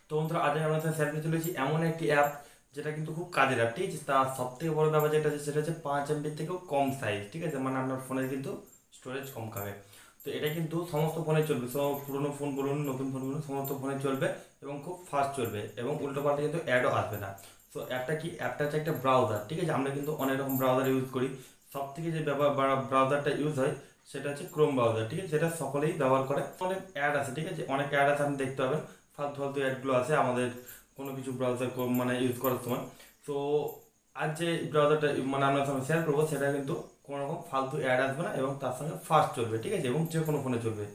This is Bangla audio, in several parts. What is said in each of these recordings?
তো বন্ধুরা আজ আমি আপনার সাথে শেয়ার করতে চলেছি এমন একটি অ্যাপ যেটা কিন্তু খুব কাজের অ্যাপ, ঠিক আছে। তার সব থেকে বড় ব্যাপার যেটা আছে সেটা হচ্ছে 5 MB থেকেও কম সাইজ, ঠিক আছে, মানে আপনার ফোনের কিন্তু স্টোরেজ কম খাবে। তো এটা কিন্তু সমস্ত ফোনে চলবে, সব পুরোনো ফোন বলুন নতুন ফোন বলুন সমস্ত ফোনে চলবে এবং খুব ফাস্ট চলবে এবং উল্টো পাল্টা কিন্তু অ্যাডও আসবে না। তো অ্যাপটা কি, অ্যাপটা হচ্ছে একটা ব্রাউজার, ঠিক আছে। আমরা কিন্তু অনেক রকম ব্রাউজার ইউজ করি, সব থেকে যে ব্রাউজারটা ইউজ হয় সেটা হচ্ছে ক্রোম ব্রাউজার, ঠিক আছে। সেটা সকলেই ব্যবহার করে। অনেক অ্যাড আছে, ঠিক আছে, অনেক অ্যাড আছে, আপনি দেখতে পাবেন ফালতু ফালতু অ্যাডগুলো আছে আমাদের কোনো কিছু ব্রাউজার মানে ইউজ করার সময়। তো আজ যে ব্রাউজারটা মানে আপনার সঙ্গে শেয়ার করবো সেটা কিন্তু কোনো রকম ফালতু অ্যাড আসবে না এবং তার সঙ্গে ফাস্ট চলবে, ঠিক আছে, এবং যে কোনো ফোনে চলবে।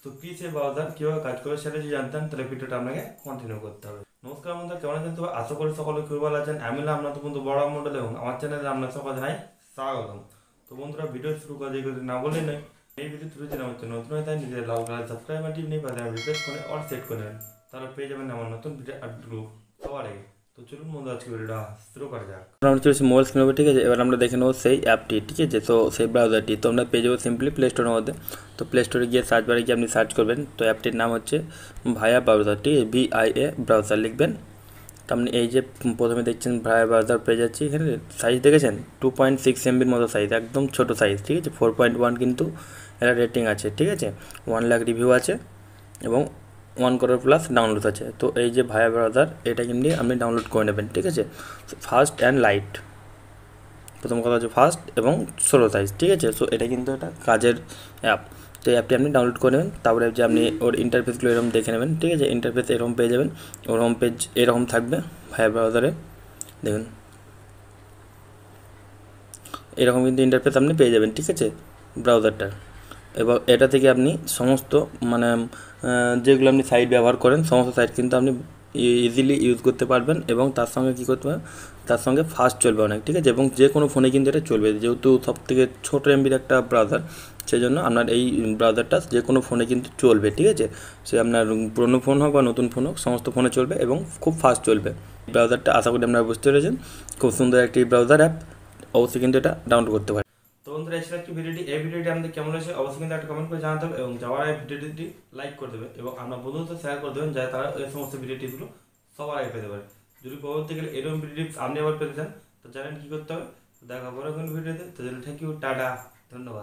তো কি সেই ব্রাউজার কীভাবে কাজ করে সেটা যদি জানতেন তাহলে ভিডিওটা আপনাকে কন্টিনিউ করতে হবে। নমস্কার বন্ধুরা, কেমন আছেন? তবে আশা করি সকলে খুবই ভালো আছেন। আমি হলাম আপনার বন্ধু বড় মন্ডল এবং আমার চ্যানেলে আপনার সকল জানাই স্বাগতম। তো বন্ধুরা ভিডিও শুরু করে দিয়ে না বলে নয়, এই ভিডিও শুরু যদি আমার চ্যানেল নতুন হয়ে থাকে নিজের লাল কালার সাবস্ক্রাইব বাটন নিয়ে পাশে রিপ্লেস করে অল সেট করে নেন, তাহলে পেয়ে যাবেন আমার নতুন ভিডিও আপলোড সবার আগে। তো চলুন বন্ধু আজকে ভিডিওটা শুরু করা যাক। আমরা চলেছি মোবাইল স্ক্রিন উপর, ঠিক আছে। এবার আমরা দেখে নেবো সেই অ্যাপটি, ঠিক আছে। তো সেই ব্রাউজারটি তো আমরা পেয়ে যাবো সিম্পলি প্লে স্টোরের মধ্যে। তো প্লে স্টোরে গিয়ে সার্চ বারে গিয়ে আপনি সার্চ করবেন। তো অ্যাপটির নাম হচ্ছে ভায়া ব্রাউজার, ঠিক আছে, VIA ব্রাউজার লিখবেন। তো আপনি এই যে প্রথমে দেখছেন ভায়া ব্রাউজার পেয়ে যাচ্ছি, এখানে সাইজ দেখেছেন 2.6 MBর মতো সাইজ, একদম ছোটো সাইজ, ঠিক আছে। 4.1 কিন্তু এটা রেটিং আছে, ঠিক আছে। 1 লাখ রিভিউ আছে এবং 1 crore প্লাস ডাউনলোড আছে। তো এই যে ভায়া ব্রাউজার এটা কিন্তু আপনি ডাউনলোড করে নেবেন, ঠিক আছে। ফাস্ট অ্যান্ড লাইট, প্রথম কথা হচ্ছে ফাস্ট এবং ষোলো সাইজ, ঠিক আছে। সো এটা কিন্তু একটা কাজের অ্যাপ। তো এই অ্যাপটি আপনি ডাউনলোড করে নেবেন, তারপরে যে আপনি ওর ইন্টারফেসগুলো এরকম দেখে নেবেন, ঠিক আছে। ইন্টারফেস এরকম পেয়ে যাবেন, ওর হোম পেজ এরকম থাকবে ভায়া ব্রাউজারে, দেখুন এরকম কিন্তু ইন্টারফেস আপনি পেয়ে যাবেন, ঠিক আছে, ব্রাউজারটার। এবং এটা থেকে আপনি সমস্ত মানে যেগুলো আপনি সাইট ব্যবহার করেন সমস্ত সাইট কিন্তু আপনি ইজিলি ইউজ করতে পারবেন এবং তার সঙ্গে কী করতে পারবেন, তার সঙ্গে ফাস্ট চলবে অনেক, ঠিক আছে। এবং যে কোনো ফোনে কিন্তু এটা চলবে, যেহেতু সব থেকে ছোটো এমবির একটা ব্রাউজার, সেই জন্য আপনার এই ব্রাউজারটা যে কোনো ফোনে কিন্তু চলবে, ঠিক আছে। সে আপনার পুরোনো ফোন হোক বা নতুন ফোন হোক সমস্ত ফোনে চলবে এবং খুব ফাস্ট চলবে। ব্রাউজারটা আশা করি আপনারা বুঝতে পেরেছেন, খুব সুন্দর একটি ব্রাউজার অ্যাপ, অবশ্যই কিন্তু এটা ডাউনলোড করতে পারেন। তো বন্ধুরা এই ছিল একটি ভিডিওটি, এই ভিডিওটি আমাদের কেমন হয়েছে অবশ্যই কিন্তু একটা কমেন্ট করে জানাতে হবে এবং যাওয়ার আগে ভিডিওটি লাইক করে দেবে এবং আপনার বন্ধুদের শেয়ার করে দেবেন যাতে তারা এই সমস্ত ভিডিওটিগুলো সবার আগে পেতে পারে। যদি পরবর্তী গেলে এরকম ভিডিও আপনি আবার পেতে চান তো জানেন কী করতে হবে। দেখা পরে কোনো ভিডিওতে, তো থ্যাংক ইউ, টাটা, ধন্যবাদ।